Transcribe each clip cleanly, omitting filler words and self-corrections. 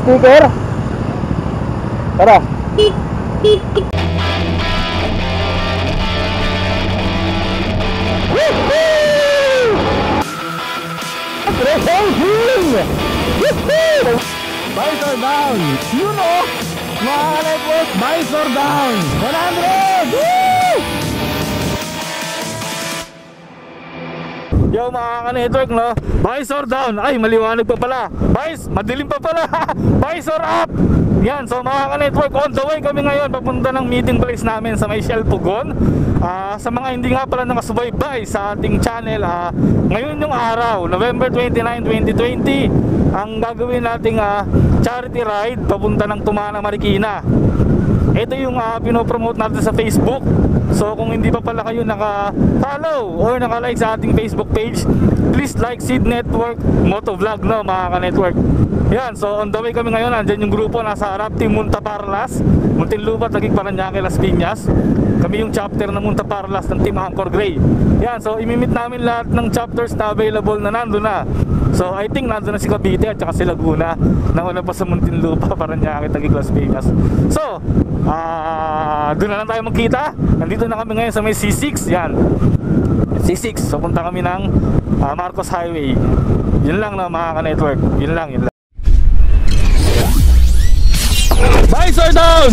sticker. Tara. Visor down. You know, mga network, visor down. 100. Woo! Yo mga ka-network, no? Visor down. Ay, maliwanag pa pala. Madilim pa pala. Visor up. Yan, so mga ka-network, on the way kami ngayon papunta ng meeting place namin sa may Shell Pugon. Sa mga hindi nga pala nakasubaybay sa ating channel, ngayon yung araw, November 29, 2020, ang gagawin nating charity ride papunta ng Tumana, Marikina. Ito yung pinopromote natin sa Facebook. So kung hindi pa pala kayo naka-follow or naka-like sa ating Facebook page, please like Seed Network Motovlog, no mga ka-network. Yan, so on the way kami ngayon. Andyan yung grupo nasa harap, Team Muntaparlas, Muntinlupa, Taguig, Parañaque, Las Piñas. Kami yung chapter ng Muntaparlas ng Team Angkor Gray. Yan, so imimit namin lahat ng chapters na available na nandun na. So I think nandun na si Cavite at saka si Laguna, nauna pa sa Muntinlupa, Parañaque, Taguig, Las Piñas. So doon na lang tayo magkita. Nandito na kami ngayon sa may C6. Yan, C6, so punta kami ng Marcos Highway. Yun lang na mga ka-network. Yun lang. Visor down!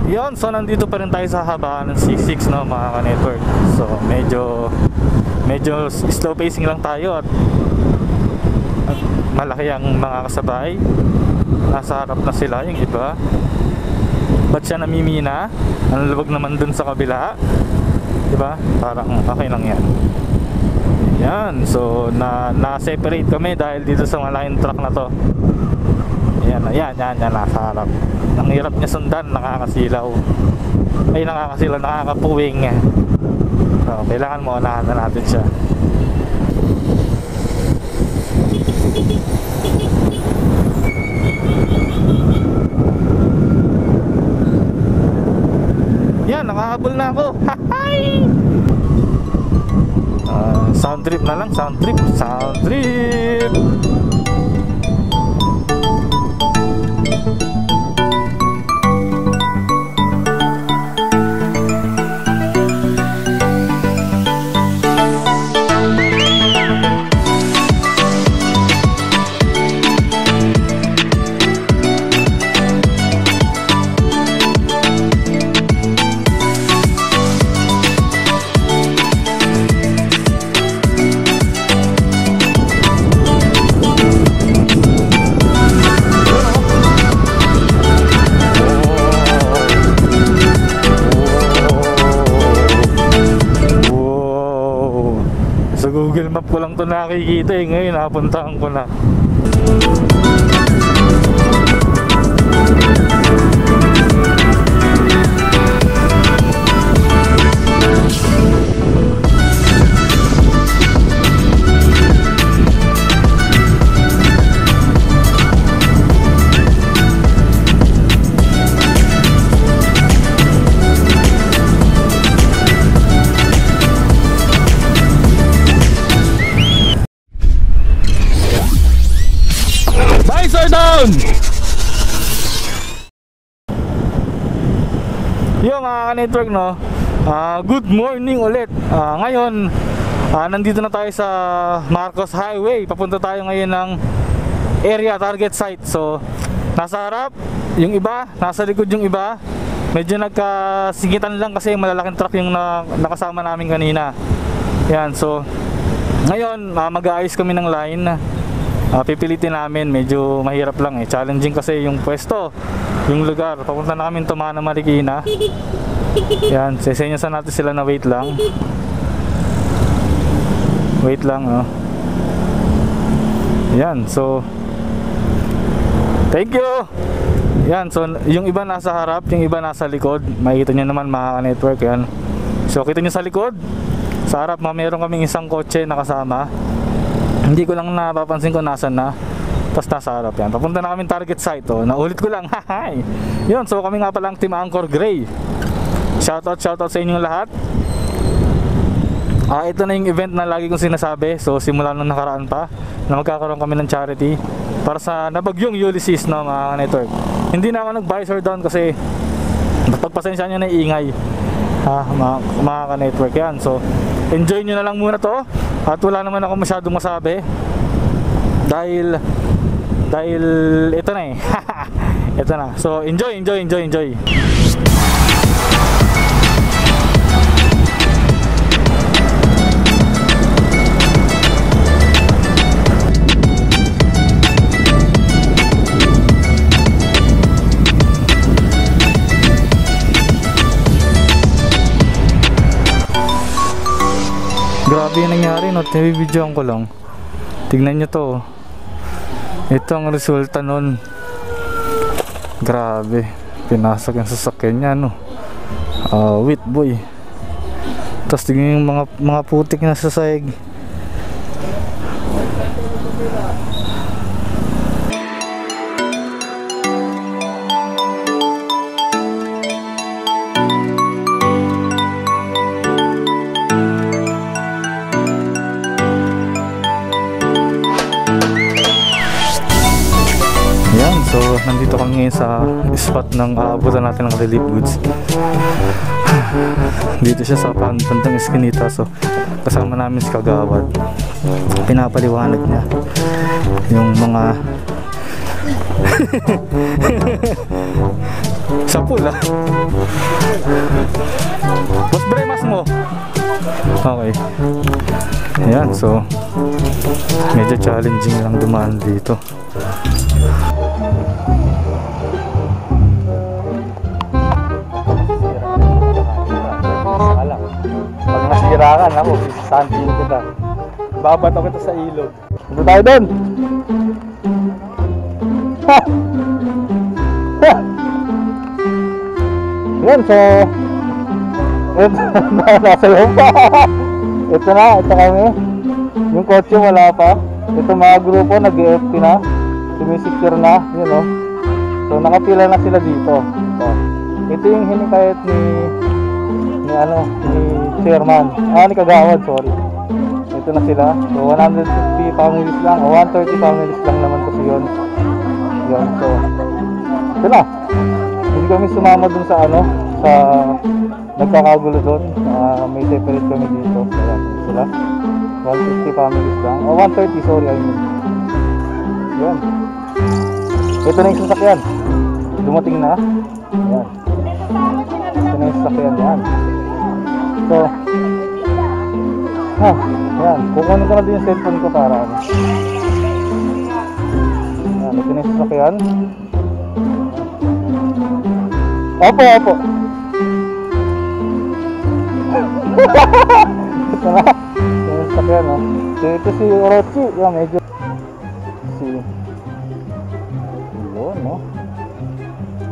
Yun, so nandito pa rin tayo sa habaan ng C6, no mga ka-network. So medyo slow pacing lang tayo at malaki ang mga kasabay. Nasa harap na sila yung iba. Ba't siya namimina? Ang lubog naman dun sa kabila, diba? Parang okay lang yan. Yan, so na-separate kami dahil dito sa malaking truck na to. Yan, nasa harap. Ang hirap niya sundan, nakakasilaw. Nakakapuwing. So, kailangan mo unahan na natin siya. Yan, nakahabol na ako. Hi! Sound trip na lang, sound trip. Google Map ko lang to nakikita ngayon napuntahan ko na. Yung network, no, good morning ulit. Ngayon nandito na tayo sa Marcos Highway. Papunta tayo ngayon ng area target site. So nasa harap yung iba, nasa likod yung iba. Medyo nagkasingitan lang kasi malalaking truck yung nakasama namin kanina. Yan, so ngayon mag-aayos kami ng line. Pipilitin namin, medyo mahirap lang challenging kasi yung pwesto, yung lugar. Papunta na kami Tumana, Marikina. Yan, sesenyasan natin sila na wait lang. Yan, so thank you. Yan, so yung iba nasa harap, yung iba nasa likod. Makikita nyo naman mga network. Yan, so kita nyo sa likod, sa harap meron kaming isang kotse na kasama. Hindi ko lang napapansin kung nasan na. Tapos nasa harap yan. Papunta na kami target site. Naulit ko lang. Hi! Yun, so kami nga pala ang Team Angkor Gray. Shoutout sa inyong lahat. Ito na yung event na lagi kong sinasabi. So simula nung nakaraan pa na magkakaroon kami ng charity para sa nabagyong Ulysses, no, mga network. Hindi na ako nag-visor down kasi pagpasensya nyo na ingay, mga network yan. So enjoy nyo na lang muna to. At wala naman ako masyadong masabi dahil ito na eh. Ito na. So enjoy. Grabe yung nangyari, no? Nabibidyoan ko lang. Tignan nyo to. Ito ang resulta nun. Grabe. Pinasok yung sasakyan niya, no? Wait boy. Tapos tignan yung mga putik na sasayag. So nandito kami ngayon sa spot ng aabutan natin ng relief goods. Dito siya sa pantang eskinita. So kasama namin si Kagawad. Pinapaliwanag niya yung mga sa pula. Boss Bray, mas mo. Okay. Ayan, so medyo challenging lang dumaan dito. Pag nasirakan ako, sisantin kita. Babato kita sa ilog. Punta tayo doon! Ha! Ha! Yan, so nasa iyo pa. Ito kami. Yung kotse wala pa. Ito mga grupo nag-EFT na, sumisecure na, yun o. So nakapila na sila dito. So, ito yung hinikayat ni chairman, ni Kagawad, sorry. Ito na sila. So 150 families lang, o 130 families lang naman kasi yun. So ito na. Hindi kami sumama dun sa sa nagkakagulo dun. May separate kami dito. Kaya sila 150 families lang, o 130, sorry, I mean. Yan. Ito na yung sasakyan. Dumating na. Yan. Ito na yung sasakyan. Yan. So, yan. Kukunin ko na din yung cellphone ko para yan. Ito na yung sasakyan. Opo. Ito na. Sakyan, no? So, ito si Orochi, yan, medyo yun, no?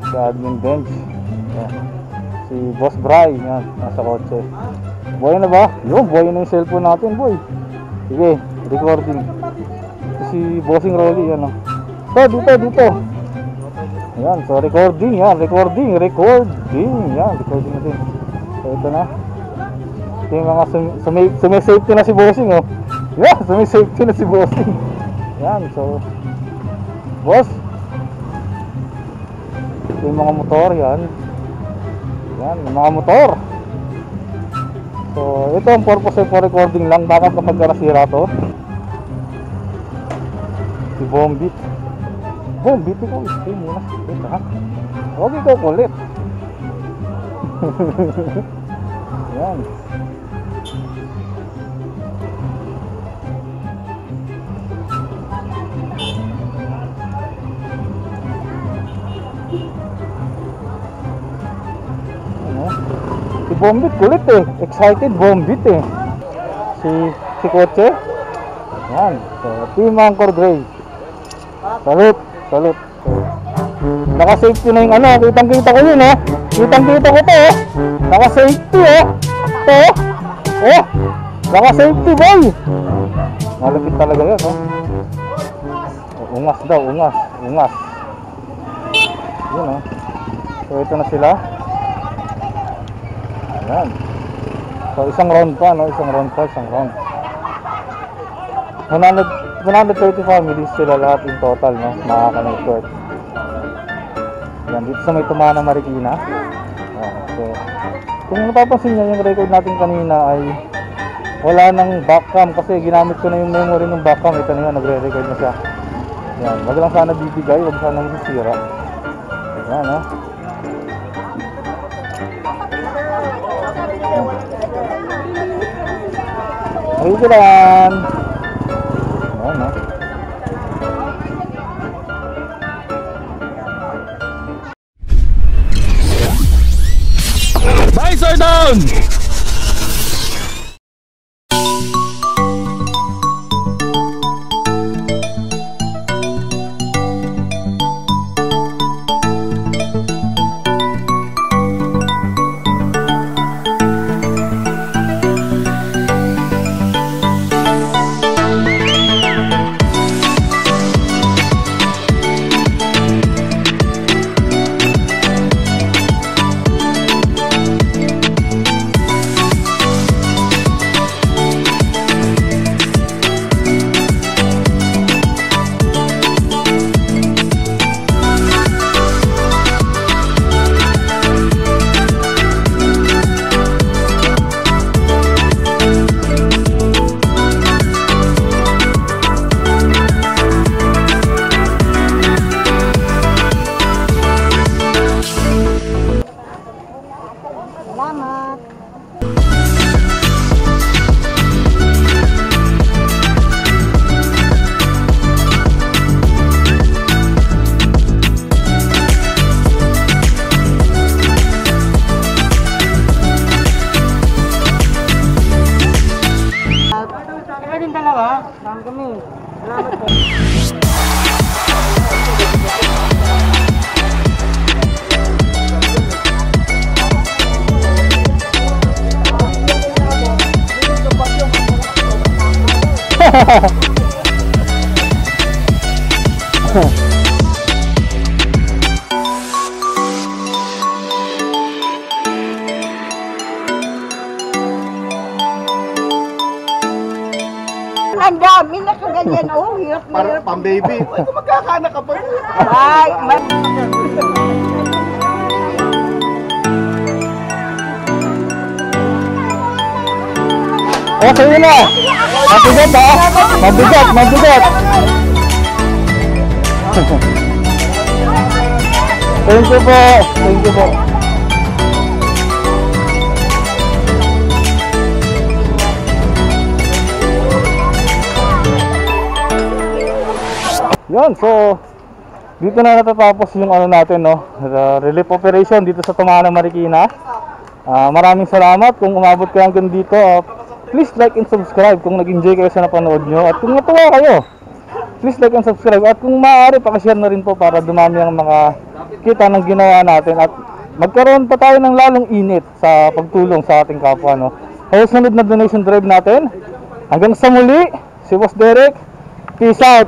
Si admin bench, yan. Si Boss Bray, yan, nasa kotse. Buhay na ba? Yun, buhay na yung cellphone natin, boy. Sige, recording. Ito si Bossing Rolly, yan, no? So, dito. Yan, so recording yan, recording yan, recording natin. So, ito na. Ito yung mga sumisafety na si Bossing, oh. Yan, sumisafety na si Bossing. Yan, so boss, ito yung mga motor, yan. Yan, yung mga motor. So, ito ang purpose for recording lang. Baka kapag nasira to. Si Bombit, ikaw, stay muna. Wait, ha? Huwag ikaw kulit. Yan. Si Bombit kulit eh. Excited Bombit eh. Si Kotse. Yan. So, Team Angkor Gray. Salute. So, naka-safety na yung kitang-kita ko yun, oh. Kitang-kita ko to, oh. Naka-safety, oh. Ito, oh. Naka-safety, boy. Malapit talaga yun, oh. Ungas daw, ungas. Yun, oh. So, ito na sila. Ayan. So isang round pa, no? Isang round. 130 families sila lahat in total, no? Mga ka-network. Yan, dito sa may Tumana, Marikina. So kung napapansin nyo, yung record natin kanina ay wala nang backcam kasi ginamit ko na yung memory ng backcam. Ito na yun, nagre-record na siya. Yan, wag lang sana bibigay, wag sana masisira. Yan, no? Ayun lang. Yan, no? Visor down! Ang dami na kaganyan, oh, hirap na Para hirap. pang baby. Ay, kung magkakaanak ka pa. Ay, Oh, sa'yo na! Mabigat, ha? Mabigat! Thank you po. Yan, so dito na natatapos yung ano natin, no, relief operation dito sa Tumana, Marikina. Maraming salamat kung umabot kayo hanggang dito. Please like and subscribe kung nag-enjoy kayo sa napanood nyo. At kung natuwa kayo, please like and subscribe. At kung maaari, pakishare na rin po para dumami ang mga kita ng ginawa natin. At magkaroon pa tayo ng lalong init sa pagtulong sa ating kapwa, no. Kaya sunod na donation drive natin. Hanggang sa muli, si Boss Derek. Peace out!